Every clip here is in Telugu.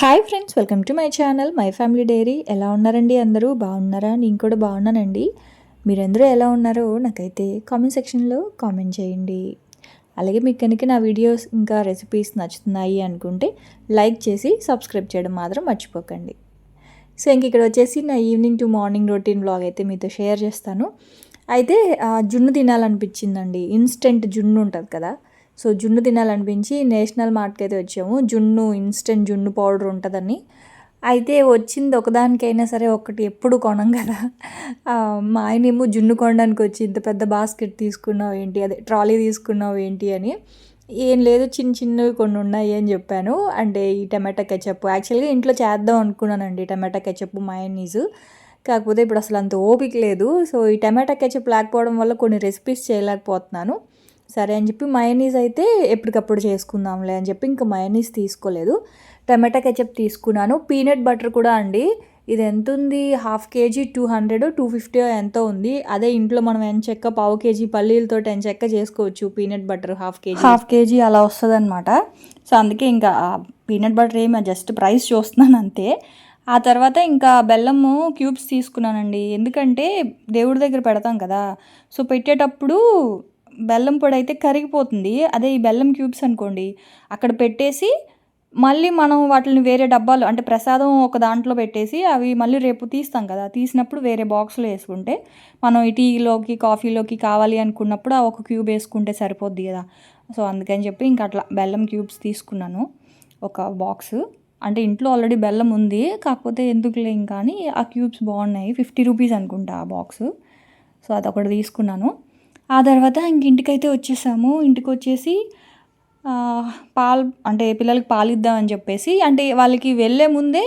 Hi friends, welcome to my channel my family dairy. ఎలా ఉన్నారండి? అందరూ బాగున్నారా? నేను కూడా బాగున్నానండి. మీరందరూ ఎలా ఉన్నారో నాకైతే కామెంట్ సెక్షన్లో కామెంట్ చేయండి. అలాగే మీకు కనుక నా వీడియోస్ ఇంకా రెసిపీస్ నచ్చుతున్నాయి అనుకుంటే లైక్ చేసి సబ్స్క్రైబ్ చేయడం మాత్రం మర్చిపోకండి. సో ఇంక ఇక్కడ వచ్చేసి నా evening to morning routine blog అయితే మీతో షేర్ చేస్తాను. అయితే జున్ను తినాలనిపించిందండి. ఇన్స్టెంట్ జున్ను ఉంటుంది కదా, సో జున్ను తినాలనిపించి నేషనల్ మార్ట్కి అయితే వచ్చాము. జున్ను ఇన్స్టెంట్ జున్ను పౌడర్ ఉంటుందని. అయితే వచ్చింది ఒకదానికైనా సరే ఒకటి ఎప్పుడు కొనం కదా. మా ఆయనేమో జున్ను కొనడానికి వచ్చి ఇంత పెద్ద బాస్కెట్ తీసుకున్నావు ఏంటి, అదే ట్రాలీ తీసుకున్నావు ఏంటి అని. ఏం లేదు, చిన్న చిన్నవి కొన్ని ఉన్నాయి అని చెప్పాను. అంటే ఈ టమాటా కెచప్ యాక్చువల్గా ఇంట్లో చేద్దాం అనుకున్నానండి, టమాటా కెచప్ మయోనీస్. కాకపోతే ఇప్పుడు అసలు అంత ఓపిక లేదు. సో ఈ టమాటా కెచప్ లేకపోవడం వల్ల కొన్ని రెసిపీస్ చేయలేకపోతున్నాను. సరే అని చెప్పి మయోనీస్ అయితే ఎప్పటికప్పుడు చేసుకుందాంలే అని చెప్పి ఇంకా మయోనీస్ తీసుకోలేదు, టమాటా కెచప్ తీసుకున్నాను. పీనట్ బటర్ కూడా అండి, ఇది ఎంత ఉంది, హాఫ్ కేజీ 200 250 ఎంతో ఉంది. అదే ఇంట్లో మనం ఎంచెక్క పావు కేజీ పల్లీలతో ఎంచెక్క చేసుకోవచ్చు. పీనట్ బటర్ హాఫ్ కేజీ అలా వస్తుంది అనమాట. సో అందుకే ఇంకా పీనట్ బటర్ ఏమి జస్ట్ ప్రైస్ చూస్తున్నాను అంతే. ఆ తర్వాత ఇంకా బెల్లము క్యూబ్స్ తీసుకున్నానండి, ఎందుకంటే దేవుడి దగ్గర పెడతాం కదా. సో పెట్టేటప్పుడు బెల్లం పొడి అయితే కరిగిపోతుంది. అదే ఈ బెల్లం క్యూబ్స్ అనుకోండి, అక్కడ పెట్టేసి మళ్ళీ మనం వాటిని వేరే డబ్బాలు, అంటే ప్రసాదం ఒక దాంట్లో పెట్టేసి అవి మళ్ళీ రేపు తీస్తాం కదా, తీసినప్పుడు వేరే బాక్స్లో వేసుకుంటే మనం ఈ టీలోకి కాఫీలోకి కావాలి అనుకున్నప్పుడు ఆ ఒక క్యూబ్ వేసుకుంటే సరిపోద్ది కదా. సో అందుకని చెప్పి ఇంకా అట్లా బెల్లం క్యూబ్స్ తీసుకున్నాను ఒక బాక్స్. అంటే ఇంట్లో ఆల్రెడీ బెల్లం ఉంది, కాకపోతే ఎందుకులే ఇంకా అని ఆ క్యూబ్స్ బాగున్నాయి, 50 రూపీస్ అనుకుంటా ఆ బాక్స్. సో అదొకటి తీసుకున్నాను. ఆ తర్వాత ఇంక ఇంటికైతే వచ్చేసాము. ఇంటికి వచ్చేసి పాలు, అంటే పిల్లలకి పాలు ఇద్దామని చెప్పేసి, అంటే వాళ్ళకి వెళ్ళే ముందే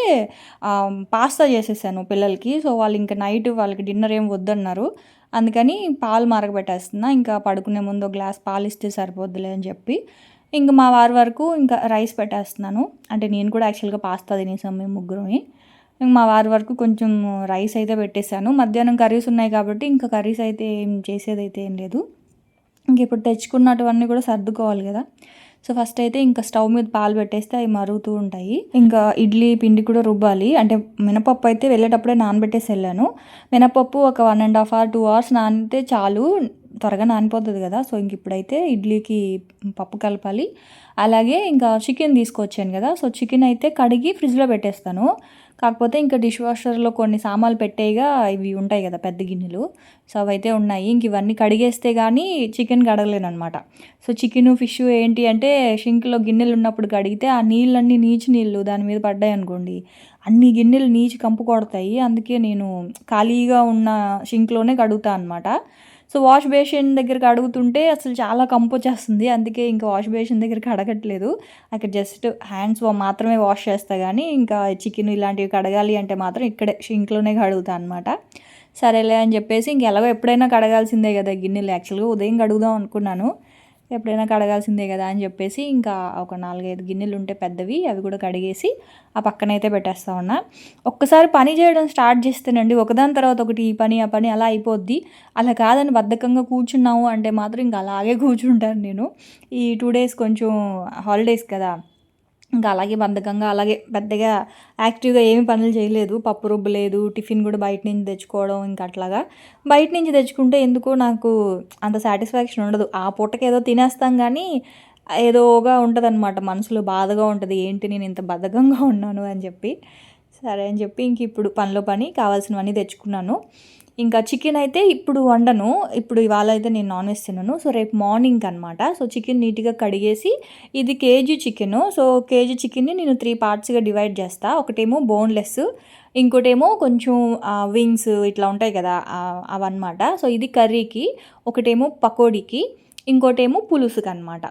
పాస్తా చేసేసాను పిల్లలకి. సో వాళ్ళు ఇంకా నైట్ వాళ్ళకి డిన్నర్ ఏం వద్దన్నారు, అందుకని పాలు మరగబెట్టేస్తున్నా. ఇంకా పడుకునే ముందు ఒక గ్లాస్ పాలు ఇస్తే సరిపోద్దులే అని చెప్పి ఇంక మా వారి వరకు ఇంకా రైస్ పెట్టేస్తున్నాను. అంటే నేను కూడా యాక్చువల్గా పాస్తా తినేసాం మేము ముగ్గురమే. మా వారి వరకు కొంచెం రైస్ అయితే పెట్టేశాను. మధ్యాహ్నం కర్రీస్ ఉన్నాయి కాబట్టి ఇంకా కర్రీస్ అయితే ఏం చేసేదైతే ఏం లేదు. ఇంక ఇప్పుడు తెచ్చుకున్నటువన్నీ కూడా సర్దుకోవాలి కదా. సో ఫస్ట్ అయితే ఇంకా స్టవ్ మీద పాలు పెట్టేస్తే అవి మరుగుతూ ఉంటాయి. ఇంకా ఇడ్లీ పిండి కూడా రుబ్బాలి. అంటే మినపప్పు అయితే వెళ్ళేటప్పుడే నానబెట్టేసి వెళ్ళాను. మినపప్పు ఒక 1.5 hours 2 hours నానితే చాలు, త్వరగా నానిపోతుంది కదా. సో ఇంక ఇప్పుడైతే ఇడ్లీకి పప్పు కలపాలి. అలాగే ఇంకా చికెన్ తీసుకొచ్చాను కదా, సో చికెన్ అయితే కడిగి ఫ్రిడ్జ్లో పెట్టేస్తాను. కాకపోతే ఇంకా డిష్ వాషర్లో కొన్ని సామాన్లు పెట్టేగా ఇవి ఉంటాయి కదా పెద్ద గిన్నెలు, సో అవైతే ఉన్నాయి. ఇంక ఇవన్నీ కడిగేస్తే కానీ చికెన్ కడగలేను అనమాట. సో చికెన్ ఫిష్ ఏంటి అంటే షింక్లో గిన్నెలు ఉన్నప్పుడు కడిగితే ఆ నీళ్ళన్నీ నీచు నీళ్ళు దాని మీద పడ్డాయి అనుకోండి, అన్ని గిన్నెలు నీచు కంపు కొడతాయి. అందుకే నేను ఖాళీగా ఉన్న షింక్లోనే కడుగుతాను అనమాట. సో వాష్ బేసిన్ దగ్గరికి అడుగుతుంటే అసలు చాలా కంపు వచ్చేస్తుంది, అందుకే ఇంకా వాష్ బేసిన్ దగ్గరికి అడగట్లేదు. అక్కడ జస్ట్ హ్యాండ్స్ మాత్రమే వాష్ చేస్తా, కానీ ఇంకా చికెన్ ఇలాంటివి కడగాలి అంటే మాత్రం ఇక్కడే షింక్లోనే కడుగుతాను అనమాట. సరేలే అని చెప్పేసి ఇంక ఎలాగో ఎప్పుడైనా కడగాల్సిందే కదా గిన్నెలు. యాక్చువల్గా ఉదయం కడుగుదాం అనుకున్నాను, ఎప్పుడైనా కడగాల్సిందే కదా అని చెప్పేసి ఇంకా ఒక 4-5 గిన్నెలు ఉంటే పెద్దవి, అవి కూడా కడిగేసి ఆ పక్కనైతే పెట్టేస్తా ఉన్నా. ఒక్కసారి పని చేయడం స్టార్ట్ చేస్తేనండి ఒకదాని తర్వాత ఒకటి ఈ పని ఆ పని అలా అయిపోద్ది. అలా కాదని బద్ధకంగా కూర్చున్నాము అంటే మాత్రం ఇంకా అలాగే కూర్చుంటాను నేను. ఈ 2 days కొంచెం హాలిడేస్ కదా, ఇంకా అలాగే బద్ధకంగా, అలాగే పెద్దగా యాక్టివ్గా ఏమి పనులు చేయలేదు. పప్పు రుబ్బలేదు, టిఫిన్ కూడా బయట నుంచి తెచ్చుకోవడం, ఇంకా అట్లాగా బయట నుంచి తెచ్చుకుంటే ఎందుకో నాకు అంత సాటిస్ఫాక్షన్ ఉండదు. ఆ పూటకి ఏదో తినేస్తాం కానీ ఏదోగా ఉంటుంది అనమాట, మనసులో బాధగా ఉంటుంది, ఏంటి నేను ఇంత బద్ధకంగా ఉన్నాను అని చెప్పి. సరే అని చెప్పి ఇంక ఇప్పుడు పనిలో పని కావాల్సినవన్నీ తెచ్చుకున్నాను. ఇంకా చికెన్ అయితే ఇప్పుడు వండను, ఇప్పుడు ఇవాళ అయితే నేను నాన్ వెజ్ తినను. సో రేపు మార్నింగ్ అనమాట. సో చికెన్ నీట్గా కడిగేసి, ఇది కేజీ చికెను. సో కేజీ చికెన్ని నేను 3 partsగా డివైడ్ చేస్తా. ఒకటేమో బోన్లెస్, ఇంకోటేమో కొంచెం వింగ్స్ ఇట్లా ఉంటాయి కదా అవన్నమాట. సో ఇది కర్రీకి, ఒకటేమో పకోడీకి, ఇంకోటేమో పులుసుకి అనమాట.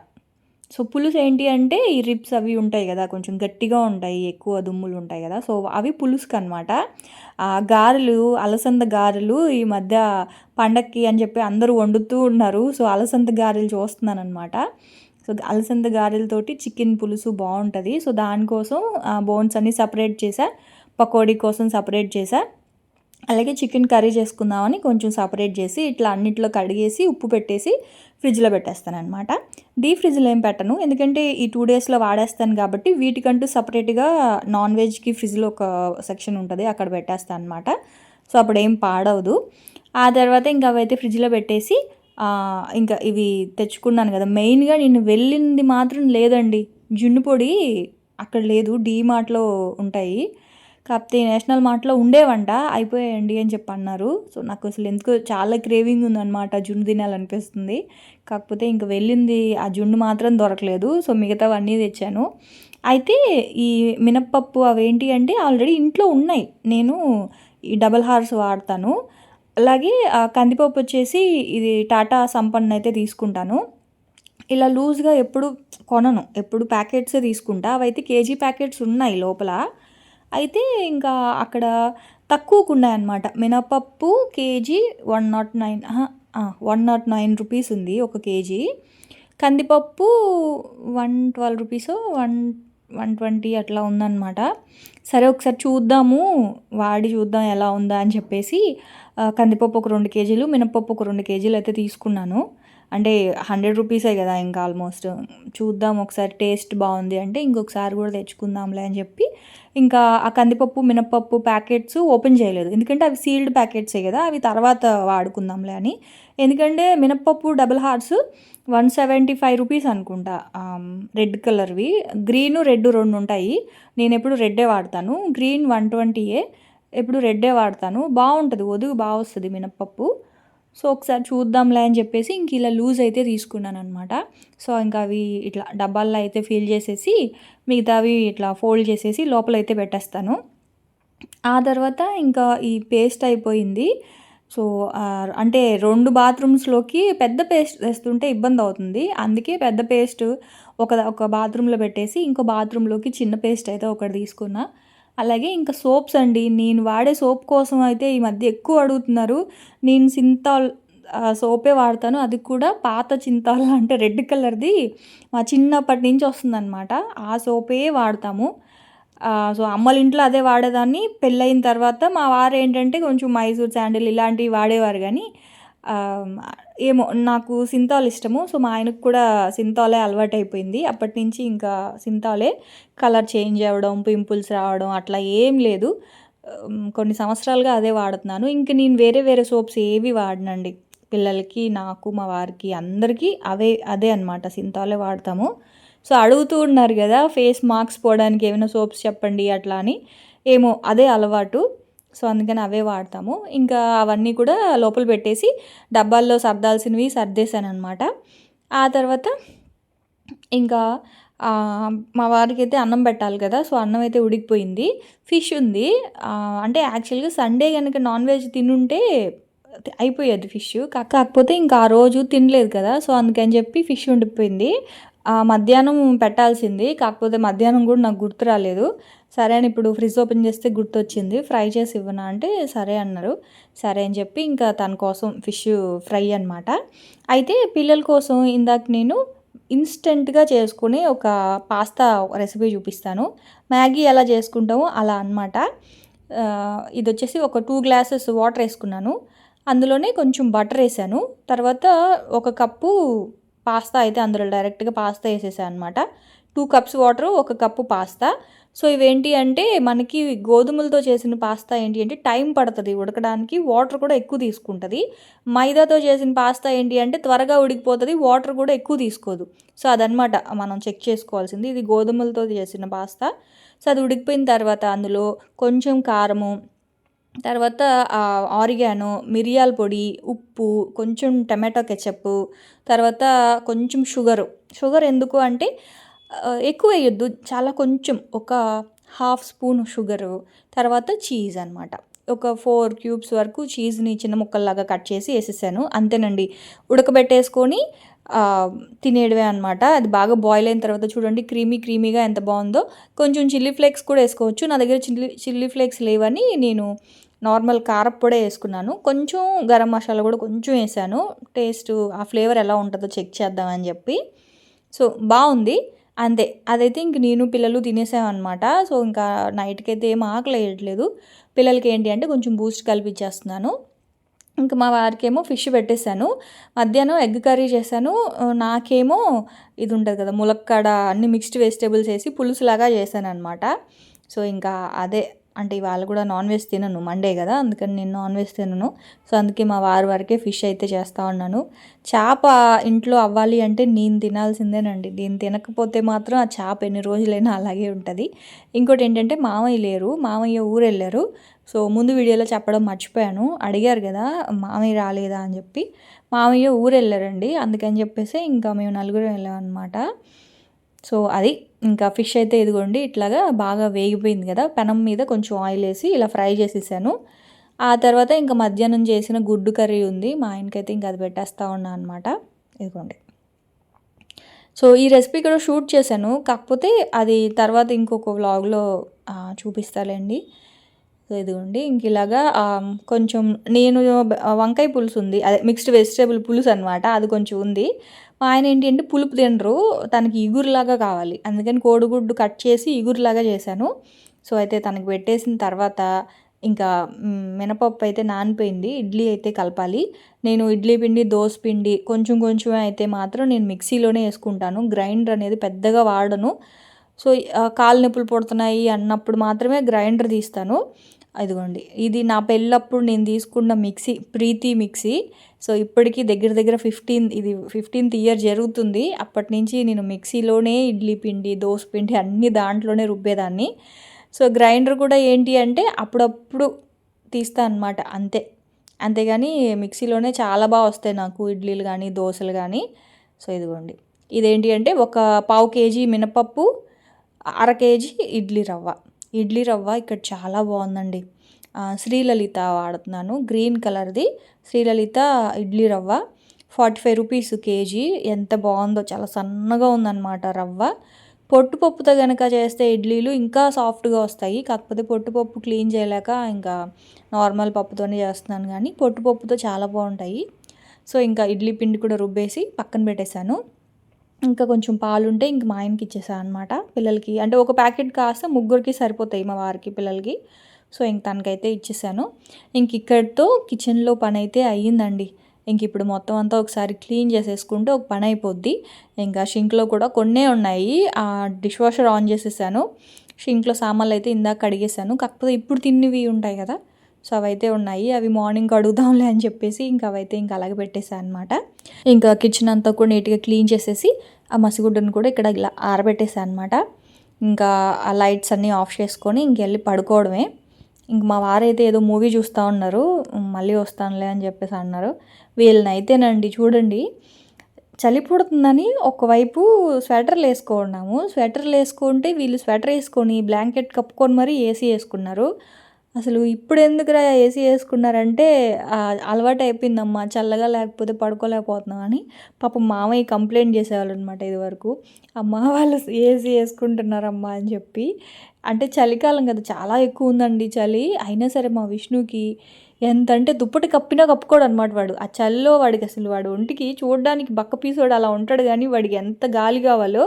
సో పులుసు ఏంటి అంటే ఈ రిబ్స్ అవి ఉంటాయి కదా, కొంచెం గట్టిగా ఉంటాయి, ఎక్కువ దుమ్ములు ఉంటాయి కదా, సో అవి పులుసుకి అనమాట. గారెలు, అలసంద గారెలు ఈ మధ్య పండక్కి అని చెప్పి అందరూ వండుతూ ఉన్నారు. సో అలసంద గారెలు చూస్తున్నాను అనమాట. సో అలసంద గారెలతోటి చికెన్ పులుసు బాగుంటుంది. సో దానికోసం బోన్స్ అన్నీ సపరేట్ చేసా, పకోడీ కోసం సపరేట్ చేసా. అలాగే చికెన్ కర్రీ చేసుకుందామని కొంచెం సపరేట్ చేసి ఇట్లా అన్నిట్లో కడిగేసి ఉప్పు పెట్టేసి ఫ్రిడ్జ్లో పెట్టేస్తానమాట. డీప్ ఫ్రిడ్జ్లో ఏం పెట్టను, ఎందుకంటే ఈ 2 డేస్లో వాడేస్తాను కాబట్టి వీటికంటూ సపరేట్గా నాన్ వెజ్కి ఫ్రిడ్జ్లో ఒక సెక్షన్ ఉంటుంది, అక్కడ పెట్టేస్తాను అనమాట. సో అప్పుడు ఏం పాడవదు. ఆ తర్వాత ఇంకా అవైతే ఫ్రిడ్జ్లో పెట్టేసి ఇంకా ఇవి తెచ్చుకున్నాను కదా. మెయిన్గా నేను వెళ్ళింది మాత్రం లేదండి, జున్ను పొడి అక్కడ లేదు, డీమార్ట్లో ఉంటాయి. కాకపోతే నేషనల్ మార్ట్లో ఉండేవంట, అయిపోయాయండి అని చెప్పి అన్నారు. సో నాకు అసలు ఎందుకో చాలా క్రేవింగ్ ఉందన్నమాట, జున్ను తినాలనిపిస్తుంది. కాకపోతే ఇంక వెళ్ళింది ఆ జున్ను మాత్రం దొరకలేదు. సో మిగతావన్నీ తెచ్చాను. అయితే ఈ మినప్పప్పు అవేంటి అంటే ఆల్రెడీ ఇంట్లో ఉన్నాయి. నేను ఈ డబల్ హార్స్ వాడతాను. అలాగే కందిపప్పు వచ్చేసి ఇది టాటా సంపన్న అయితే తీసుకుంటాను. ఇలా లూజ్గా ఎప్పుడు కొనను, ఎప్పుడు ప్యాకెట్సే తీసుకుంటా. అవైతే కేజీ ప్యాకెట్స్ ఉన్నాయి లోపల. అయితే ఇంకా అక్కడ తక్కువకు ఉన్నాయన్నమాట. మినపప్పు కేజీ 109 109 రూపీస్ ఉంది ఒక కేజీ. కందిపప్పు 112 రూపీసో 120 అట్లా ఉందన్నమాట. సరే ఒకసారి చూద్దాము, వాడి చూద్దాం ఎలా ఉందా అని చెప్పేసి కందిపప్పు ఒక 2 కేజీలు, మినపప్పు ఒక 2 కేజీలు అయితే తీసుకున్నాను. అంటే 100 రూపీసే కదా ఇంకా ఆల్మోస్ట్. చూద్దాం ఒకసారి, టేస్ట్ బాగుంది అంటే ఇంకొకసారి కూడా తెచ్చుకుందాంలే అని చెప్పి ఇంకా ఆ కందిపప్పు మినపప్పు ప్యాకెట్స్ ఓపెన్ చేయలేదు, ఎందుకంటే అవి సీల్డ్ ప్యాకెట్సే కదా, అవి తర్వాత వాడుకుందాంలే అని. ఎందుకంటే మినపప్పు డబుల్ హార్స్ 175 రూపీస్ అనుకుంటా, రెడ్ కలర్వి. గ్రీను రెడ్ 2 ఉంటాయి. నేను ఎప్పుడు రెడ్డే వాడతాను. గ్రీన్ 120ఏ, ఎప్పుడు రెడ్డే వాడతాను. బాగుంటుంది, ఒదుగు బాగా వస్తుంది మినపప్పు. సో ఒకసారి చూద్దాంలే అని చెప్పేసి ఇంక ఇలా లూజ్ అయితే తీసుకున్నాను అనమాట. సో ఇంకా అవి ఇట్లా డబ్బాల్లో అయితే ఫిల్ చేసేసి మిగతావి ఇట్లా ఫోల్డ్ చేసేసి లోపలైతే పెట్టేస్తాను. ఆ తర్వాత ఇంకా ఈ పేస్ట్ అయిపోయింది. సో అంటే 2 బాత్రూమ్స్లోకి పెద్ద పేస్ట్ వేస్తుంటే ఇబ్బంది అవుతుంది, అందుకే పెద్ద పేస్ట్ ఒక బాత్రూంలో పెట్టేసి ఇంకో బాత్రూంలోకి చిన్న పేస్ట్ అయితే ఒకటి తీసుకున్నా. అలాగే ఇంకా సోప్స్ అండి, నేను వాడే సోప్ కోసం అయితే ఈ మధ్య ఎక్కువ అడుగుతున్నారు. నేను సింతాల్ సోపే వాడతాను, అది కూడా పాత చింతాల్ అంటే రెడ్ కలర్ది మా చిన్నప్పటి నుంచి వస్తుందన్నమాట. ఆ సోపే వాడతాము. సో అమ్మల ఇంట్లో అదే వాడేదాన్ని. పెళ్ళయిన తర్వాత మా వారు ఏంటంటే కొంచెం మైసూర్ శాండిల్ ఇలాంటివి వాడేవారు, కానీ ఏమో నాకు సింతాల్ ఇష్టము. సో మా ఆయనకు కూడా సింతాలే అలవాటైపోయింది. అప్పటి నుంచి ఇంకా సింతాలే. కలర్ చేంజ్ అవ్వడం, పింపుల్స్ రావడం అట్లా ఏం లేదు. కొన్ని సంవత్సరాలుగా అదే వాడుతున్నాను. ఇంక నేను వేరే వేరే సోప్స్ ఏవి వాడనండి. పిల్లలకి, నాకు, మా వారికి అందరికీ అదే అనమాట, సింతాలే వాడతాము. సో అడుగుతూ ఉన్నారు కదా ఫేస్ మార్క్స్ పోవడానికి ఏమైనా సోప్స్ చెప్పండి అట్లా అని. ఏమో అదే అలవాటు. సో అందుకని అవే వాడతాము. ఇంకా అవన్నీ కూడా లోపల పెట్టేసి డబ్బాల్లో సర్దాల్సినవి సర్దేశాను అనమాట. ఆ తర్వాత ఇంకా మా వారికి అయితే అన్నం పెట్టాలి కదా. సో అన్నం అయితే ఉడికిపోయింది. ఫిష్ ఉంది. అంటే యాక్చువల్గా సండే కనుక నాన్ వెజ్ తినుంటే అయిపోయేది ఫిష్. కాకపోతే ఇంకా ఆ రోజు తినలేదు కదా, సో అందుకని చెప్పి ఫిష్ ఉండిపోయింది. మధ్యాహ్నం పెట్టాల్సింది, కాకపోతే మధ్యాహ్నం కూడా నాకు గుర్తు రాలేదు. సరే అని ఇప్పుడు ఫ్రిడ్జ్ ఓపెన్ చేస్తే గుర్తొచ్చింది, ఫ్రై చేసి ఇవ్వనా అంటే సరే అన్నారు. సరే అని చెప్పి ఇంకా తన కోసం ఫిష్ ఫ్రై అనమాట. అయితే పిల్లల కోసం ఇందాక నేను ఇన్స్టెంట్గా చేసుకుని ఒక పాస్తా రెసిపీ చూపిస్తాను. మ్యాగీ ఎలా చేసుకుంటామో అలా అనమాట. ఇది వచ్చేసి ఒక 2 గ్లాసెస్ వాటర్ వేసుకున్నాను, అందులోనే కొంచెం బటర్ వేసాను. తర్వాత 1 కప్పు పాస్తా అయితే అందులో డైరెక్ట్గా పాస్తా వేసేసాను అనమాట. 2 cups water, 1 cup pasta. So ఇవేంటి అంటే మనకి గోధుమలతో చేసిన పాస్తా ఏంటి అంటే టైం పడుతుంది ఉడకడానికి, వాటర్ కూడా ఎక్కువ తీసుకుంటుంది. మైదాతో చేసిన పాస్తా ఏంటి అంటే త్వరగా ఉడికిపోతుంది, వాటర్ కూడా ఎక్కువ తీసుకోదు. సో అదనమాట మనం చెక్ చేసుకోవాల్సింది. ఇది గోధుమలతో చేసిన పాస్తా. సో అది ఉడికిపోయిన తర్వాత అందులో కొంచెం కారము, తర్వాత ఆరిగానో, మిరియాల పొడి, ఉప్పు, కొంచెం టమాటో కెచప్, తర్వాత కొంచెం షుగర్ ఎందుకు అంటే ఎక్కువ వేయొద్దు, చాలా కొంచెం, ఒక 1/2 స్పూన్ షుగరు. తర్వాత చీజ్ అనమాట. ఒక 4 క్యూబ్స్ వరకు చీజ్ని చిన్న ముక్కల్లాగా కట్ చేసి వేసేసాను. అంతేనండి, ఉడకబెట్టేసుకొని తినేయడమే అనమాట. అది బాగా బాయిల్ అయిన తర్వాత చూడండి క్రీమీగా ఎంత బాగుందో. కొంచెం చిల్లీ ఫ్లేక్స్ కూడా వేసుకోవచ్చు. నా దగ్గర చిల్లీ ఫ్లేక్స్ లేవని నేను నార్మల్ కారప్పొడే వేసుకున్నాను. కొంచెం గరం మసాలా కూడా కొంచెం వేసాను, టేస్ట్ ఆ ఫ్లేవర్ ఎలా ఉంటుందో చెక్ చేద్దామని చెప్పి. సో బాగుంది. అంతే. అదైతే ఇంక నేను పిల్లలు తినేసామనమాట. సో, ఇంకా నైట్‌కైతే ఏం ఆకలేయట్లేదు. పిల్లలకేంటి అంటే కొంచెం బూస్ట్ కలిపిచ్చేస్తున్నాను. ఇంక మా వారికేమో ఫిష్ పెట్టేసాను. మధ్యాహ్నం ఎగ్ కర్రీ చేశాను. నాకేమో ఇది ఉంటది కదా! ములక్కాడ అన్ని మిక్స్డ్ వెజిటబుల్స్ ఏసి పులుసులాగా చేశాననమాట. సో, ఇంకా అదే అంటే ఇవాళ కూడా నాన్ వెజ్ తినను. మండే గదా! అందుకని నేను నాన్ వెజ్ తినను. సో, అందుకే మా వారి వరకే ఫిష్ అయితే చేస్తా ఉన్నాను. చేప ఇంట్లో అవ్వాలి అంటే నేను తినాల్సిందేనండి. నేను తినకపోతే మాత్రం ఆ చేప ఎన్ని రోజులైనా అలాగే ఉంటది. ఇంకోటేంటంటే మామయ్య లేరు. మామయ్య ఊరెళ్లారు. సో, ముందు వీడియోలో చెప్పడం మర్చిపోయాను. అడిగారు గదా! మామయ్య రాలేదా అని జెప్పి. మామయ్య ఊరెళ్లారండి. అందుకని జెప్పేసి ఇంకా మేము నలుగురం వెళ్ళామనమాట. సో, అది ఇంకా ఫిష్ అయితే ఇదిగోండి ఇట్లాగా బాగా వేగిపోయింది గదా! పెనం మీద కొంచెం ఆయిలేసి ఇలా ఫ్రై చేసేసాను. ఆ తర్వాత ఇంక మధ్యాహ్నం చేసిన గుడ్డు కర్రీ ఉంది. మా ఆయనకైతే ఇంక అది పెట్టేస్తా ఉన్నా అనమాట. ఇదిగోండి. సో, ఈ రెసిపీ కూడా షూట్ చేశాను. కాకపోతే అది తర్వాత ఇంకొక వ్లాగ్‌లో చూపిస్తాలెండి. సో, ఇదిగోండి ఇంక ఇలాగా కొంచెం నేను వంకాయ పులుసుంది. అదే మిక్స్డ్ వెజిటబుల్ పులుసనమాట. అది కొంచెం ఉంది. మా ఆయన ఏంటి అంటే పులుపు తినరు. తనకి ఇగురులాగా కావాలి. అందుకని కోడిగుడ్డు కట్ చేసి ఇగురులాగా చేశాను. సో, అయితే తనకి పెట్టేసిన తర్వాత ఇంకా మినపప్పు అయితే నానిపోయింది. ఇడ్లీ అయితే కలపాలి. నేను ఇడ్లీ పిండి, దోస పిండి కొంచెం కొంచెమే అయితే మాత్రం నేను మిక్సీలోనే యేసుకుంటాను. గ్రైండర్ అనేది పెద్దగా వాడను. సో, కాళ్ళు నొప్పులు పుడుతున్నాయి అన్నప్పుడు మాత్రమే గ్రైండర్ తీస్తాను. ఇదిగోండి. ఇది నా పెళ్ళప్పుడు నేను తీసుకున్న మిక్సీ, ప్రీతి మిక్సీ. సో, ఇప్పటికి దగ్గర దగ్గర 15th ఇయర్ జరుగుతుంది. అప్పటినుంచి నేను మిక్సీలోనే ఇడ్లీ పిండి, దోస పిండి అన్నీ దాంట్లోనే రుబ్బేదాన్ని. సో, గ్రైండర్ కూడా ఏంటి అంటే అప్పుడప్పుడు తీస్తా అనమాట అంతే. అంతేగాని మిక్సీలోనే చాలా వస్తాయి నాకు ఇడ్లీలు గానీ, దోసలు గానీ. సో, ఇదిగోండి. ఇదేంటి అంటే ఒక పావు కేజీ మినపప్పు, అర కేజీ ఇడ్లీ రవ్వ. ఇడ్లీ రవ్వ ఇక్కడ చాలా బాగుందండి. శ్రీలలిత వాడుతున్నాను. గ్రీన్ కలర్‌ది శ్రీలలిత ఇడ్లీ రవ్వ. 45 రూపీస్ కేజీ. ఎంత బాగుందో, చాలా సన్నగా ఉందన్నమాట రవ్వ. పొట్టుపప్పుతో గనక చేస్తే ఇడ్లీలు ఇంకా సాఫ్ట్‌గా వస్తాయి. కాకపోతే పొట్టుపప్పు క్లీన్ చేయలేక ఇంకా నార్మల్ పప్పుతోనే చేస్తున్నాను గానీ, పొట్టుపప్పుతో చాలా బాగుంటాయి. సో, ఇంకా ఇడ్లీ పిండి కూడా రుబ్బేసి పక్కన పెట్టేశాను. ఇంకా కొంచెం పాలుంటే ఇంక మా ఆయనకి ఇచ్చేసా అనమాట. పిల్లలకి అంటే ఒక ప్యాకెట్ కాస్త ముగ్గురికి సరిపోతాయి, మా వారికి, పిల్లలకి. సో, ఇంక తనకైతే ఇచ్చేసాను. ఇంక ఇక్కడితో కిచెన్‌లో పనైతే అయ్యిందండి. ఇంక ఇప్పుడు మొత్తం అంతా ఒకసారి క్లీన్ చేసేసుకుంటే ఒక పని అయిపోద్ది. ఇంకా షింక్‌లో కూడా కొన్నే ఉన్నాయి. డిష్ వాషర్ ఆన్ చేసేసాను. షింక్‌లో సామాన్లు అయితే ఇందాక కడిగేసాను. కాకపోతే ఇప్పుడు తిన్నవి ఉంటాయి కదా! సో, అవైతే ఉన్నాయి. అవి మార్నింగ్ కడుగుదాంలే అని చెప్పేసి ఇంక అవైతే ఇంక అలాగే పెట్టేసా అనమాట. ఇంకా కిచెన్ అంతా కూడా నీట్‌గా క్లీన్ చేసేసి ఆ మసిగుడ్డను కూడా ఇక్కడ ఇలా ఆరబెట్టేసా అనమాట. ఇంకా ఆ లైట్స్ అన్నీ ఆఫ్ చేసుకొని ఇంకెళ్ళి పడుకోవడమే. ఇంక మా వారైతే ఏదో మూవీ చూస్తా ఉన్నారు. మళ్ళీ వస్తానులే అని చెప్పేసి అన్నారు. వీళ్ళనైతేనండి చూడండి, చలి పుడుతుందని ఒకవైపు స్వెటర్‌లేసుకున్నాము. స్వెటర్‌లేసుకుంటే వీళ్ళు స్వెటర్ ఏసుకొని బ్లాంకెట్ కప్పుకొని మరీ ఏసీ ఏసుకున్నారు. అసలు ఇప్పుడెందుకురా ఏసీ ఏసుకున్నారంటే అలవాటయిపోయిందమ్మా చల్లగా లేకపోతే పడుకోలేకపోతున్నాం అని. పాపం మామయ్య కంప్లెయింట్ చేసేవాళ్ళనమాట ఇదివరకు. అమ్మ వాళ్ళు ఏసీ ఏసుకుంటున్నారమ్మా అని చెప్పి. అంటే చలికాలం కదా! చాలా ఎక్కువుందండి చలి. అయినా సరే మా విష్ణుకి ఎంతంటే దుప్పటి కప్పినా కప్పుకోడనమాట వాడు. ఆ చలిలో వాడికసలు వాడి ఒంటికి చూడ్డానికి బక్కపీసోడు అలా ఉంటాడు గానీ, వాడికి ఎంత గాలి కావాలో,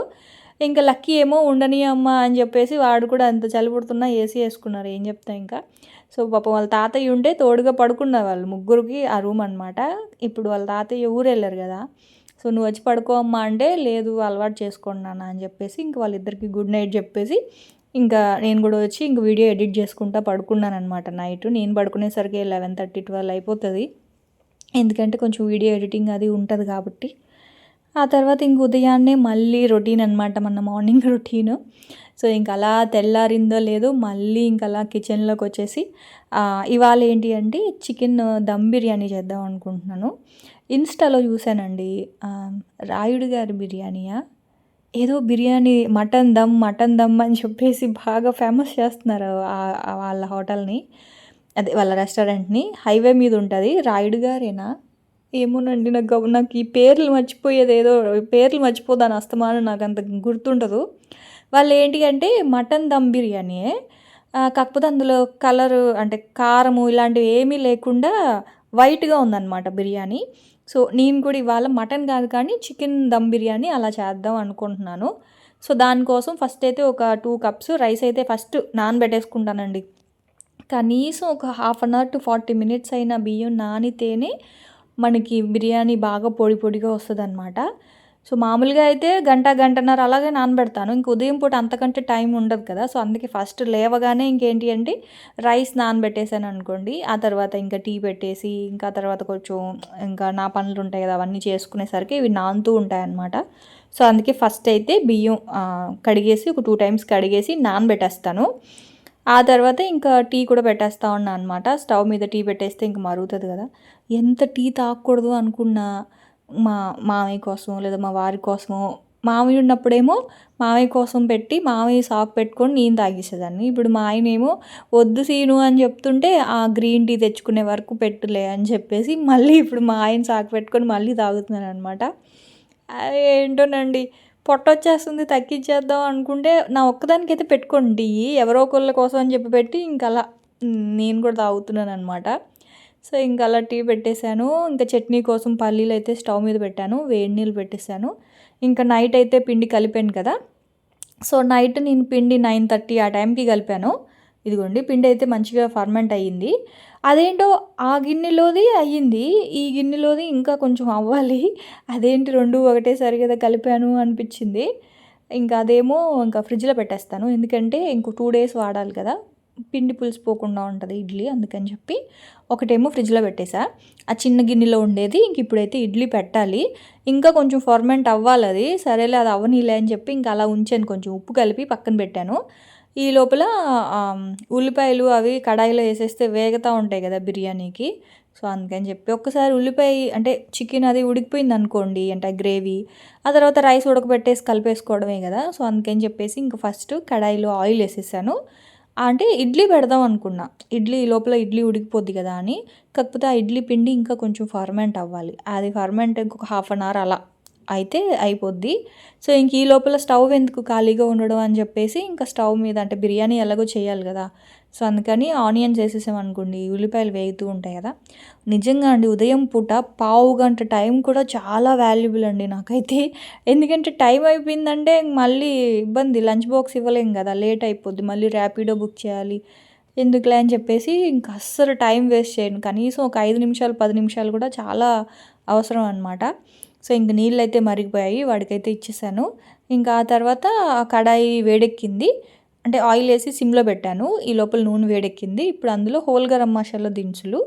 ఇంక లక్కీ ఏమో ఉండని అమ్మ అని చెప్పేసి వాడు కూడా అంత చలి పుడుతున్నా ఏసీ ఏసుకున్నారు. ఏం చెప్తాం ఇంకా. సో, పాపం వాళ్ళ తాతయ్య ఉంటే తోడుగా పడుకున్నారు వాళ్ళు ముగ్గురికి ఆ రూమ్ అనమాట. ఇప్పుడు వాళ్ళ తాతయ్య ఊరెళ్ళారు గదా! సో, "నువ్వొచ్చి పడుకో అమ్మా" అంటే, "లేదు అలవాటు చేసుకోండి నాన్న" అని చెప్పేసి ఇంక వాళ్ళిద్దరికీ గుడ్ నైట్ చెప్పేసి, ఇంకా నేను గూడా వచ్చి ఇంక వీడియో ఎడిట్ చేసుకుంటా పడుకున్నాననమాట నైటు. నేను పడుకునేసరికి 11:30, 12 అయిపోతది. ఎందుకంటే కొంచెం వీడియో ఎడిటింగ్ అది ఉంటది కాబట్టి. ఆ తర్వాత ఇంక ఉదయాన్నే మళ్ళీ రొటీన్ అనమాట మన మార్నింగ్ రొటీను. సో, ఇంక అలా తెల్లారిందో లేదో మళ్ళీ ఇంక అలా కిచెన్‌లోకొచ్చేసి ఇవాళ ఏంటి అంటే చికెన్ దమ్ బిర్యానీ చేద్దాం అనుకుంటున్నాను. ఇన్‌స్టాలో చూసానండి. రాయుడు గారి బిర్యానీయా? ఏదో బిర్యానీ మటన్ దమ్ అని చెప్పేసి బాగా ఫేమస్ చేస్తున్నారు వాళ్ళ హోటల్‌ని. అదే వాళ్ళ రెస్టారెంట్‌ని. హైవే మీద ఉంటది. రాయుడు గారేనా? ఏమోనండి నాకు ఈ పేర్లు మర్చిపోతాను అస్తమానం, నాకంత గుర్తుండదు. వాళ్ళేంటి అంటే మటన్ దమ్ బిర్యానీయే. కాకపోతే అందులో కలరు అంటే కారము ఇలాంటివి ఏమీ లేకుండా వైట్‌గా ఉందనమాట బిర్యానీ. సో, నేను కూడా ఇవాళ మటన్ కాదు కానీ చికెన్ దమ్ బిర్యానీ అలా చేద్దాం అనుకుంటున్నాను. సో దానికోసం ఫస్ట్ అయితే ఒక 2 కప్స్ రైస్ అయితే ఫస్ట్ నానబెట్టేసుకుంటానండి. కనీసం ఒక half an hour to 40 minutes అయినా బియ్యం నానితేనే మనకి బిర్యానీ బాగా పొడి పొడిగా వస్తుందన్నమాట. సో మామూలుగా అయితే గంటన్నర అలాగే నానబెడతాను. ఇంక ఉదయం పూట అంతకంటే టైం ఉండదు కదా! సో అందుకే ఫస్ట్ లేవగానే ఇంకేంటి అంటే రైస్ నానబెట్టేసాను అనుకోండి. ఆ తర్వాత ఇంకా టీ పెట్టేసి, ఇంకా తర్వాత కొంచెం ఇంకా నా పనులు ఉంటాయి కదా! అవన్నీ చేసుకునేసరికి ఇవి నానుతూ ఉంటాయన్నమాట. సో అందుకే ఫస్ట్ అయితే బియ్యం కడిగేసి ఒక 2 టైమ్స్ కడిగేసి నానబెట్టేస్తాను. ఆ తర్వాత ఇంకా టీ కూడా పెట్టేస్తా ఉన్నా అనమాట. స్టవ్ మీద టీ పెట్టేస్తే ఇంక మరుగుతది కదా! ఎంత టీ తాగకూడదు అనుకున్నా మా మామయ్య కోసమో లేదా మా వారి కోసమో, మామయ్య ఉన్నప్పుడేమో మామయ్య కోసం పెట్టి మామయ్య సాకు పెట్టుకొని నేను తాగేసేదాన్ని. ఇప్పుడు మా ఆయనేమో వద్దు సీను అని చెప్తుంటే ఆ గ్రీన్ టీ తెచ్చుకునే వరకు పెట్టులే అని చెప్పేసి మళ్ళీ ఇప్పుడు మా ఆయన సాకు పెట్టుకొని మళ్ళీ తాగుతున్నాననమాట. ఏంటోనండి పొట్టొచ్చేస్తుంది తగ్గించేద్దాం అనుకుంటే నా ఒక్కదానికైతే పెట్టుకోను టీ. ఎవరో ఒకళ్ళ కోసం అని చెప్పి పెట్టి ఇంకలా నేను కూడా తాగుతున్నాననమాట. సో ఇంక అలా టీ పెట్టేశాను. ఇంకా చట్నీ కోసం పల్లీలైతే స్టవ్ మీద పెట్టాను. వేడి నీళ్ళు పెట్టేశాను. ఇంకా నైట్ అయితే పిండి కలిపాను కదా! సో నైట్ నేను పిండి 9:30 ఆ టైంకి కలిపాను. ఇదిగోండి పిండి అయితే మంచిగా ఫర్మెంట్ అయ్యింది. అదేంటో ఆ గిన్నెలోది అయ్యింది. ఈ గిన్నెలోది ఇంకా కొంచెం అవ్వాలి. అదేంటి 2 ఒకటేసారి కదా కలిపాను అనిపించింది. ఇంకా అదేమో ఇంకా ఫ్రిడ్జ్‌లో పెట్టేస్తాను. ఎందుకంటే ఇంకో 2 డేస్ వాడాలి కదా! పిండి పులిసిపోకుండా ఉంటది ఇడ్లీ అందుకని చెప్పి ఒకటేమో ఫ్రిడ్జ్‌లో పెట్టేసా. ఆ చిన్న గిన్నెలో ఉండేది ఇంక ఇప్పుడైతే ఇడ్లీ పెట్టాలి. ఇంకా కొంచెం ఫర్మెంట్ అవ్వాలది. సరేలే అది అవ్వనీలే అని చెప్పి ఇంకా అలా ఉంచాను. కొంచెం ఉప్పు కలిపి పక్కన పెట్టాను. ఈ లోపల ఉల్లిపాయలు అవి కడాయిలో వేసేస్తే వేగుతా ఉంటాయి కదా బిర్యానీకి. సో అందుకని చెప్పి ఒక్కసారి ఉల్లిపాయ అంటే చికెన్ అది ఉడికిపోయిందనుకోండి అంటే గ్రేవీ, ఆ తర్వాత రైస్ ఉడకబెట్టేసి కలిపేసుకోవడమే కదా! సో అందుకని చెప్పేసి ఇంక ఫస్ట్ కడాయిలో ఆయిల్ వేసేసాను. అంటే ఇడ్లీ పెడదాం అనుకున్నా. ఇడ్లీ లోపల ఇడ్లీ ఉడికిపోద్ది కదా అని. కాకపోతే ఆ ఇడ్లీ పిండి ఇంకా కొంచెం ఫర్మెంట్ అవ్వాలి. అది ఫర్మెంట్ ఇంకొక హాఫ్ అన్ అవర్ అలా అయితే అయిపోద్ది. సో ఇంక ఈ లోపల స్టవ్ ఎందుకు ఖాళీగా ఉండడం అని చెప్పేసి ఇంకా స్టవ్ మీద అంటే బిర్యానీ ఎలాగో చేయాలి కదా! సో అందుకని ఆనియన్స్ వేసేసామనుకోండి ఉల్లిపాయలు వేగుతూ ఉంటాయి కదా! నిజంగా అండి ఉదయం పూట పావు గంట టైం కూడా చాలా వాల్యుబుల్ అండి నాకైతే. ఎందుకంటే టైం అయిపోయిందంటే మళ్ళీ ఇబ్బంది లంచ్ బాక్స్ ఇవ్వలేం కదా! లేట్ అయిపోద్ది. మళ్ళీ ర్యాపిడో బుక్ చేయాలి. ఎందుకులే అని చెప్పేసి ఇంక అస్సలు టైం వేస్ట్ చేయను. కనీసం ఒక 5 నిమిషాలు, 10 నిమిషాలు కూడా చాలా అవసరం అనమాట. సో ఇంక నీళ్ళైతే మరిగిపోయాయి. వాడికైతే ఇచ్చేసాను. ఇంకా ఆ తర్వాత కడాయి వేడెక్కింది. అంటే ఆయిల్ వేసి సిమ్‌లో పెట్టాను. ఈ లోపల నూనె వేడెక్కింది. ఇప్పుడు అందులో హోల్ గరం మసాలా దినుసులు,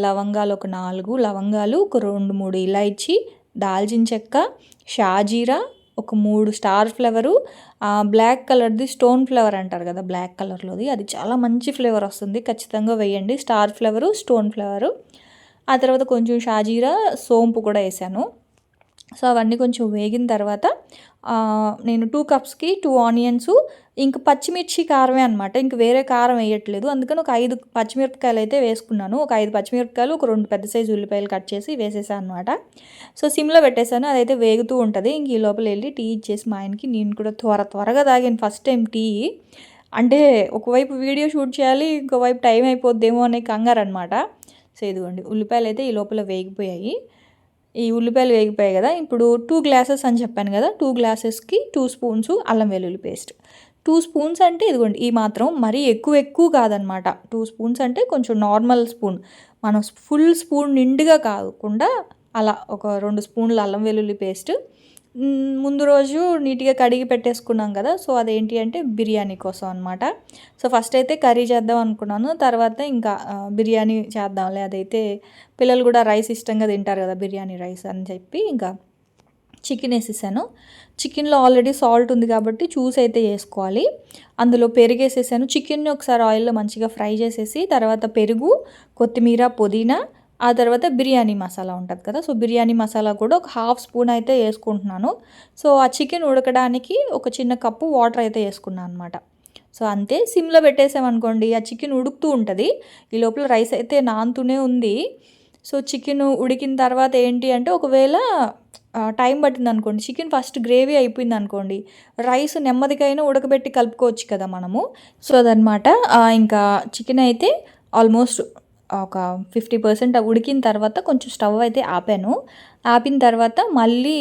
లవంగాలు ఒక 4 లవంగాలు, ఒక 2, 3 ఇలాయచీ, దాల్చిన చెక్క, షాజీరా, ఒక 3 స్టార్ ఫ్లవరు, బ్లాక్ కలర్‌ది స్టోన్ ఫ్లవర్ అంటారు కదా! బ్లాక్ కలర్‌లోది అది చాలా మంచి ఫ్లేవర్ వస్తుంది. ఖచ్చితంగా వేయండి. Star flower, stone flower. ఆ తర్వాత కొంచెం షాజీరా, సోంపు కూడా ఏసాను. సో అవన్నీ కొంచెం వేగిన తర్వాత నేను 2 కప్స్‌కి 2 ఆనియన్సు, ఇంక పచ్చిమిర్చి కారమే అనమాట. ఇంక వేరే కారం వేయట్లేదు. అందుకని ఒక 5 పచ్చిమిరపకాయలైతే వేసుకున్నాను. ఒక 5 పచ్చిమిరపకాయలు, ఒక 2 పెద్ద సైజు ఉల్లిపాయలు కట్ చేసి వేసేసా అనమాట. సో సిమ్‌లో పెట్టేసాను. అదైతే వేగుతూ ఉంటది. ఇంక ఈ లోపల ఎళ్లి టీ ఇచ్చేసి మా ఆయనకి నేను కూడా త్వరగా తాగాను ఫస్ట్ టైం టీ. అంటే ఒకవైపు వీడియో షూట్ చేయాలి. ఇంకోవైపు టైం అయిపోద్దేమో అనే కంగారనమాట. సో ఇదిగోండి ఉల్లిపాయలైతే ఈ లోపల వేగిపోయాయి. ఈ ఉల్లిపాయలు వేగిపోయాయి కదా! ఇప్పుడు 2 గ్లాసెస్ అని చెప్పాను కదా! 2 గ్లాసెస్‌కి 2 స్పూన్స్ అల్లం వెల్లుల్లి పేస్ట్. 2 స్పూన్స్ అంటే ఇదిగోండి ఈ మాత్రం మరీ ఎక్కువ కాదనమాట. 2 స్పూన్స్ అంటే కొంచెం నార్మల్ స్పూన్. మనం ఫుల్ స్పూన్ నిండుగా కాకుండా అలా ఒక 2 స్పూన్ల అల్లం వెల్లుల్లి పేస్ట్. ముందు రోజు నీట్‌గా కడిగి పెట్టేసుకున్నాం కదా! సో అదేంటి అంటే బిర్యానీ కోసం అనమాట. సో ఫస్ట్ అయితే కర్రీ చేద్దాం అనుకున్నాను. తర్వాత ఇంకా బిర్యానీ చేద్దాంలే అదైతే పిల్లలు కూడా రైస్ ఇష్టంగా తింటారు కదా! బిర్యానీ రైస్ అని చెప్పి ఇంకా చికెన్ వేసేసాను. చికెన్‌లో ఆల్రెడీ సాల్ట్ ఉంది కాబట్టి చూసి అయితే వేసుకోవాలి. అందులో పెరుగేసేసాను. చికెన్‌ని ఒకసారి ఆయిల్‌లో మంచిగా ఫ్రై చేసేసి తర్వాత పెరుగు, కొత్తిమీర, పుదీనా, ఆ తర్వాత బిర్యానీ మసాలా ఉంటది కదా! సో బిర్యానీ మసాలా కూడా ఒక హాఫ్ స్పూన్ అయితే వేసుకుంటున్నాను. సో ఆ చికెన్ ఉడకడానికి ఒక చిన్న కప్పు వాటర్ అయితే వేసుకున్నాను అనమాట. సో అంతే సిమ్‌లో పెట్టేసామనుకోండి ఆ చికెన్ ఉడుకుతూ ఉంటది. ఈ లోపల రైస్ అయితే నానుతూనే ఉంది. సో చికెను ఉడికిన తర్వాత ఏంటి అంటే ఒకవేళ టైం పట్టిందనుకోండి చికెన్ ఫస్ట్ గ్రేవీ అయిపోయిందనుకోండి రైస్ నెమ్మదిగా అయినా ఉడకబెట్టి కలుపుకోవచ్చు కదా మనము. సో అదనమాట. ఇంకా చికెన్ అయితే ఆల్మోస్ట్ ఒక 50% ఉడికిన తర్వాత కొంచెం స్టవ్ అయితే ఆపాను. ఆపిన తర్వాత మళ్ళీ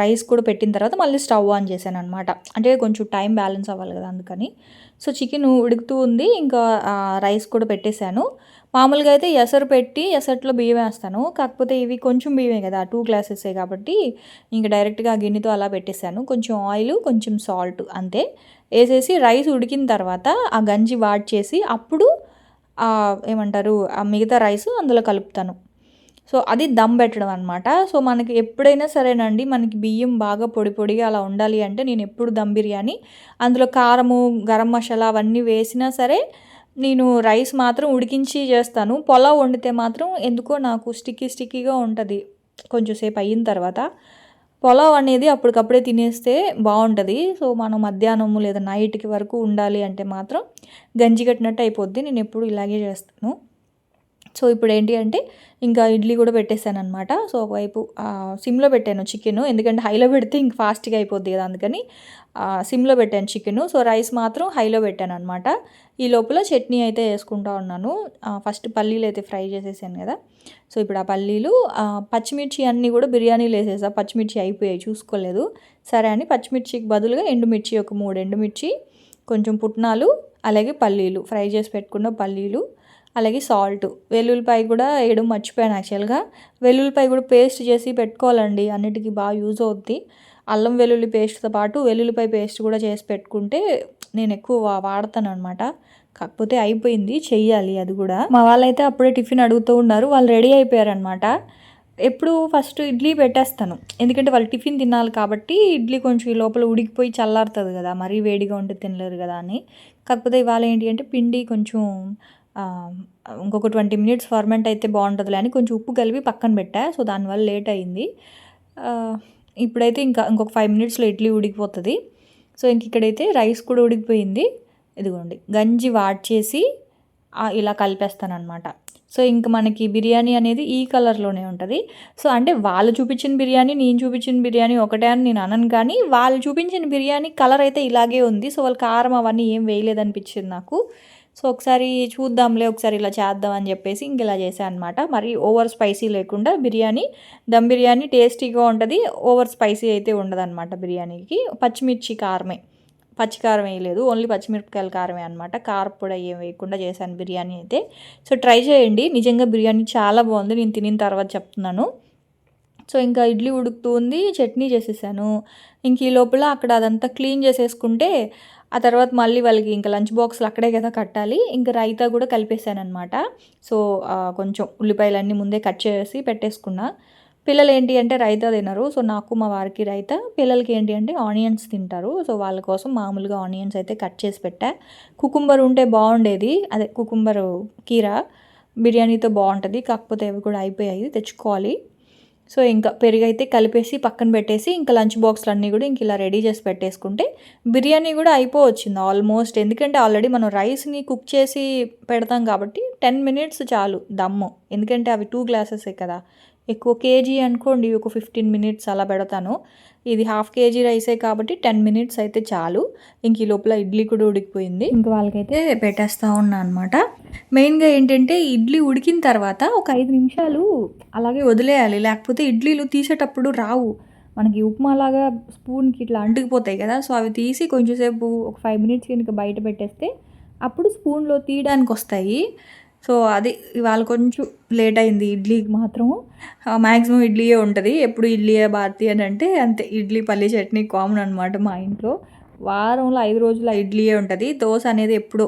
రైస్ కూడా పెట్టిన తర్వాత మళ్ళీ స్టవ్ ఆన్ చేశాననమాట. అంటే కొంచెం టైం బ్యాలెన్స్ అవ్వాలి కదా అందుకని. సో, చికెను ఉడుకుతూ ఉంది. ఇంకా రైస్ కూడా పెట్టేశాను. మామూలుగా అయితే ఎసరు పెట్టి ఎసట్లో బియ్యం వేస్తాను. కాకపోతే ఇవి కొంచెం బియ్యమే కదా! 2 గ్లాసెసే కాబట్టి ఇంక డైరెక్ట్‌గా ఆ గిన్నెతో అలా పెట్టేశాను. కొంచెం ఆయిలు, కొంచెం సాల్ట్ అంతే. ఏసేసి రైస్ ఉడికిన తర్వాత ఆ గంజి వాడ్చేసి అప్పుడు ఏమంటారు ఆ మిగతా రైసు అందులో కలుపుతాను. సో, అది దమ్ పెట్టడం అనమాట. సో, మనకి ఎప్పుడైనా సరేనండి మనకి బియ్యం బాగా పొడి పొడిగా అలా ఉండాలి అంటే నేనెప్పుడు దమ్ బిర్యానీ అందులో కారము, గరం మసాలా అవన్నీ వేసినా సరే నేను రైస్ మాత్రం ఉడికించి చేస్తాను. పులావ్ వండితే మాత్రం ఎందుకో నాకు స్టిక్కీగా ఉంటది. కొంచెం సేపు అయిన తర్వాత. పులావ్ అనేది అప్పటికప్పుడే తినేస్తే బావుంటది. సో, మనం మధ్యాహ్నము లేదా నైట్‌కి వరకు ఉండాలి అంటే మాత్రం గంజి కట్టినట్టు అయిపోద్ది. నేనెప్పుడు ఇలాగే చేస్తాను. సో, ఇప్పుడేంటి అంటే ఇంకా ఇడ్లీ కూడా పెట్టేసాననమాట. సో, ఒకవైపు సిమ్‌లో పెట్టాను చికెను. ఎందుకంటే హైలో పెడితే ఇంక ఫాస్ట్‌గా అయిపోద్ది కదా! అందుకని సిమ్‌లో పెట్టాను చికెను. సో, రైస్ మాత్రం హైలో పెట్టాననమాట. ఈ లోపల చట్నీ అయితే యేసుకుంటా ఉన్నాను. ఫస్ట్ పల్లీలైతే ఫ్రై చేసేసాను కదా! సో, ఇప్పుడు ఆ పల్లీలు పచ్చిమిర్చి అన్నీ కూడా బిర్యానీలో యేసేసా. పచ్చిమిర్చి అయిపోయాయి చూసుకోలేదు. సరే అని పచ్చిమిర్చికి బదులుగా ఎండుమిర్చి ఒక 3 ఎండుమిర్చి, కొంచెం పుట్నాలు, అలాగే పల్లీలు ఫ్రై చేసి పెట్టుకున్న పల్లీలు, అలాగే సాల్ట్, వెల్లుల్లిపాయ కూడా వేయడం మర్చిపోయాను యాక్చువల్‌గా. వెల్లుల్లిపాయ కూడా పేస్ట్ చేసి పెట్టుకోవాలండి. అన్నిటికి బాగా యూజ్ అవుద్ది. అల్లం వెల్లుల్లి పేస్ట్‌తో పాటు వెల్లుల్లిపాయ పేస్ట్ కూడా చేసి పెట్టుకుంటే నేను ఎక్కువ వాడతాననమాట. కాకపోతే అయిపోయింది. చెయ్యాలి అది కూడా. మా వాళ్ళైతే అప్పుడే టిఫిన్ అడుగుతూ ఉన్నారు. వాళ్ళు రెడీ అయిపోయారనమాట. ఎప్పుడు ఫస్ట్ ఇడ్లీ పెట్టేస్తాను. ఎందుకంటే వాళ్ళు టిఫిన్ తినాలి కాబట్టి ఇడ్లీ కొంచెం ఈ లోపల ఉడికిపోయి చల్లారుతది కదా! మరీ వేడిగా ఉంటే తినలేరు కదా అని. కాకపోతే ఇవాళ ఏంటి అంటే పిండి కొంచెం ఆహ్, ఇంకొక 20 మినిట్స్ ఫర్మెంట్ అయితే బావుంటదిలే అని కొంచెం ఉప్పు కలిపి పక్కన పెట్టా. సో, దానివల్ల లేట్ అయింది. ఆహ్, ఇప్పుడైతే ఇంకొక 5 మినిట్స్‌లో ఇడ్లీ ఉడికిపోతది. సో, ఇక్కడైతే రైస్ కూడా ఉడికిపోయింది. ఇదిగోండి గంజి వాడ్చేసి ఇలా కలిపేస్తాననమాట. సో, ఇంక మనకి బిర్యానీ అనేది ఈ కలర్‌లోనే ఉంటది. సో, అంటే వాళ్ళు చూపించిన బిర్యానీ, నేను చూపించిన బిర్యానీ ఒకటే అని నేను అనను కానీ, వాళ్ళు చూపించిన బిర్యానీ కలర్ అయితే ఇలాగే ఉంది. సో, వాళ్ళు కారం అవన్నీ ఏం వేయలేదనిపించింది నాకు. సో, ఒకసారి చూద్దాంలే, ఒకసారి ఇలా చేద్దాం అని చెప్పేసి ఇంక ఇలా చేశా అనమాట. మరి ఓవర్ స్పైసీ లేకుండా బిర్యానీ, దమ్ బిర్యానీ టేస్టీగా ఉంటది. ఓవర్ స్పైసీ అయితే ఉండదనమాట బిర్యానీకి. పచ్చిమిర్చి కారమే. పచ్చి కారం వేయలేదు. ఓన్లీ పచ్చిమిరపకాయల కారమే అనమాట. కారప్పొడి ఏం వేయకుండా చేశాను బిర్యానీ అయితే. సో, ట్రై చేయండి. నిజంగా బిర్యానీ చాలా బాగుంది. నేను తినిన తర్వాత చెప్తున్నాను. సో, ఇంకా ఇడ్లీ ఉడుకుతూ ఉంది. చట్నీ చేసేసాను. ఇంక ఈ లోపల అక్కడ అదంతా క్లీన్ చేసేసుకుంటే, ఆ తర్వాత మళ్ళీ వాళ్ళకి ఇంకా లంచ్ బాక్స్‌లు అక్కడే కదా కట్టాలి. ఇంక రైతా కూడా కలిపేసాననమాట. సో, కొంచెం ఉల్లిపాయలన్నీ ముందే కట్ చేసి పెట్టేసుకున్నా. పిల్లలేంటి అంటే రైతా తినరు. సో, నాకు మా వారికి రైతా. పిల్లలకి ఏంటి అంటే ఆనియన్స్ తింటారు. సో, వాళ్ళ కోసం మామూలుగా ఆనియన్స్ అయితే కట్ చేసి పెట్టా. కుకుంబర్ ఉంటే బాగుండేది. అదే కుకుంబరు కీర బిర్యానీతో బాగుంటది. కాకపోతే అవి కూడా అయిపోయాయి. తెచ్చుకోవాలి. సో, ఇంకా పెరుగైతే కలిపేసి పక్కన పెట్టేసి, ఇంకా లంచ్ బాక్స్‌లన్నీ గూడా ఇంక ఇలా రెడీ చేసి పెట్టేసుకుంటే, బిర్యానీ గూడా అయిపోవచ్చింది ఆల్మోస్ట్. ఎందుకంటే, ఆల్రెడీ మనం రైస్‌ని కుక్ చేసి పెడతాం కాబట్టి 10 మినిట్స్ చాలు దమ్ము. ఎందుకంటే, అవి 2 గ్లాసెసే కదా! ఎక్కువ కేజీ అనుకోండి ఒక 15 మినిట్స్ అలా పెడతాను. ఇది హాఫ్ కేజీ రైసే కాబట్టి 10 మినిట్స్ అయితే చాలు. ఇంక ఈ లోపల ఇడ్లీ కూడా ఉడికిపోయింది. ఇంక వాళ్ళకైతే పెట్టేస్తా ఉన్నా అనమాట. మెయిన్‌గా ఏంటంటే, ఇడ్లీ ఉడికిన తర్వాత ఒక 5 నిమిషాలు అలాగే వదిలేయాలి. లేకపోతే ఇడ్లీలు తీసేటప్పుడు రావు. మనకి ఉప్మాలాగా స్పూన్‌కి ఇట్లా అంటుకుపోతాయి కదా! సో, అవి తీసి కొంచెం సేపు ఒక 5 మినిట్స్ గనుక బయట పెట్టేస్తే, అప్పుడు స్పూన్‌లో తీయడానికొస్తాయి. సో, అది ఇవాళ కొంచెం లేట్ అయింది ఇడ్లీకి మాత్రం. మాక్సిమం ఇడ్లీయే ఉంటది. ఎప్పుడు ఇడ్లీయే భారతి అని అంటే అంతే. ఇడ్లీ, పల్లీ చట్నీ కామన్ అనమాట మా ఇంట్లో. వారంలో 5 రోజులు ఆ ఇడ్లీయే ఉంటది. దోస అనేది ఎప్పుడో.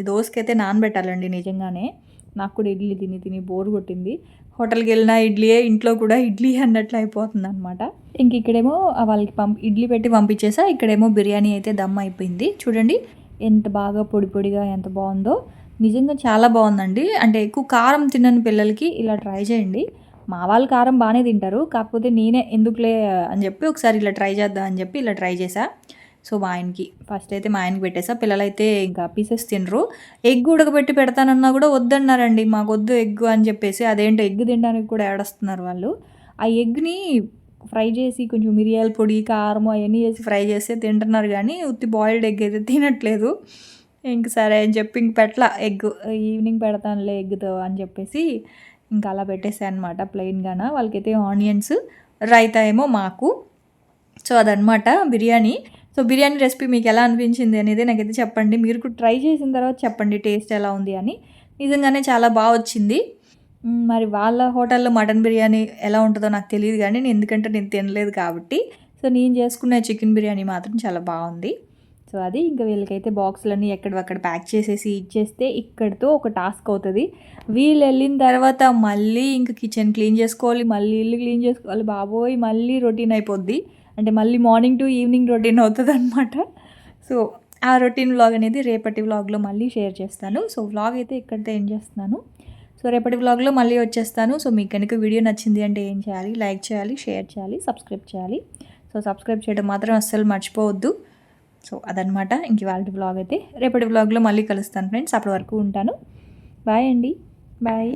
దోసకైతే నానబెట్టాలండి నిజంగానే. నాకు కూడా ఇడ్లీ తిని తిని బోర్ కొట్టింది. హోటల్‌కెళ్ళినా ఇడ్లీయే, ఇంట్లో కూడా ఇడ్లీ అన్నట్లు అయిపోతుందనమాట. ఇంక ఇక్కడేమో వాళ్ళకి ఇడ్లీ పెట్టి పంపించేసా. ఇక్కడేమో బిర్యానీ అయితే దమ్ అయిపోయింది. చూడండి ఎంత బాగా పొడి పొడిగా ఎంత బావుందో. నిజంగా చాలా బావుందండి. అంటే ఎక్కువ కారం తినని పిల్లలకి ఇలా ట్రై చేయండి. మా వాళ్ళు కారం బానే తింటారు. కాకపోతే నేనే ఎందుకులే అని చెప్పి ఒకసారి ఇలా ట్రై చేద్దాం అని చెప్పి ఇలా ట్రై చేశా. సో, మా ఆయనకి ఫస్ట్ అయితే మా ఆయనకి పెట్టేసా. పిల్లలైతే ఇంకా పీసెస్ తినరు. ఎగ్ ఉడకబెట్టి పెడతానన్నా కూడా వద్దన్నారండి. మాకొద్దు ఎగ్ అని చెప్పేసి. అదేంటో ఎగ్ తినడానికి కూడా ఏడుస్తున్నారు వాళ్ళు. ఆ ఎగ్‌ని ఫ్రై చేసి కొంచెం మిరియాల పొడి, కారం అయన్నీ ఏసి ఫ్రై చేస్తే తింటున్నారు గానీ, ఉత్తి బాయిల్డ్ ఎగ్ అయితే తినట్లేదు. ఇంక సరే అని చెప్పి ఇంక పెట్ల ఎగ్ ఈవినింగ్ పెడతానులే ఎగ్‌తో అని చెప్పేసి ఇంకా అలా పెట్టేసాను అనమాట ప్లెయిన్‌గాన. వాళ్ళకైతే ఆనియన్స్, రైతా ఏమో మాకు. సో అదనమాట బిర్యానీ. సో బిర్యానీ రెసిపీ మీకు ఎలా అనిపించింది అనేది నాకైతే చెప్పండి. మీరు కూడా ట్రై చేసిన తర్వాత చెప్పండి టేస్ట్ ఎలా ఉంది అని. నిజంగానే చాలా బా వచ్చింది. మరి వాళ్ళ హోటల్‌లో మటన్ బిర్యానీ ఎలా ఉంటదో నాకు తెలీదు గానీ, ఎందుకంటే నేను తినలేదు కాబట్టి. సో నేను చేసుకునే చికెన్ బిర్యానీ మాత్రం చాలా బావుంది. సో అది ఇంకా వీళ్ళకైతే బాక్సులన్నీ ఎక్కడివక్కడ ప్యాక్ చేసేసి ఇచ్చేస్తే ఇక్కడితో ఒక టాస్క్ అవుతది. వీళ్ళెళ్ళిన తర్వాత మళ్ళీ ఇంక కిచెన్ క్లీన్ చేసుకోవాలి, మళ్ళీ ఇల్లు క్లీన్ చేసుకోవాలి. బాబోయ్! మళ్ళీ రొటీన్ అయిపోద్ది. అంటే మళ్ళీ మార్నింగ్ టు ఈవినింగ్ రొటీన్ అవుతదనమాట. సో ఆ రొటీన్ వ్లాగ్ అనేది రేపటి వ్లాగ్‌లో మళ్ళీ షేర్ చేస్తాను. సో వ్లాగ్ అయితే ఇక్కడితో ఎండ్ చేస్తున్నాను. సో రేపటి వ్లాగ్‌లో మళ్ళీ వచ్చేస్తాను. సో మీకు గనుక వీడియో నచ్చింది అంటే ఏం చేయాలి? లైక్ చేయాలి, షేర్ చేయాలి, సబ్స్క్రైబ్ చేయాలి. సో సబ్స్క్రైబ్ చేయడం మాత్రం అస్సలు మర్చిపోవద్దు. సో అదనమాట ఇంక ఇవాల్టి వ్లాగ్ అయితే. రేపటి వ్లాగ్‌లో మళ్ళీ కలుస్తాను ఫ్రెండ్స్. అప్పటి వరకు ఉంటాను. బాయ్ అండి. బాయ్.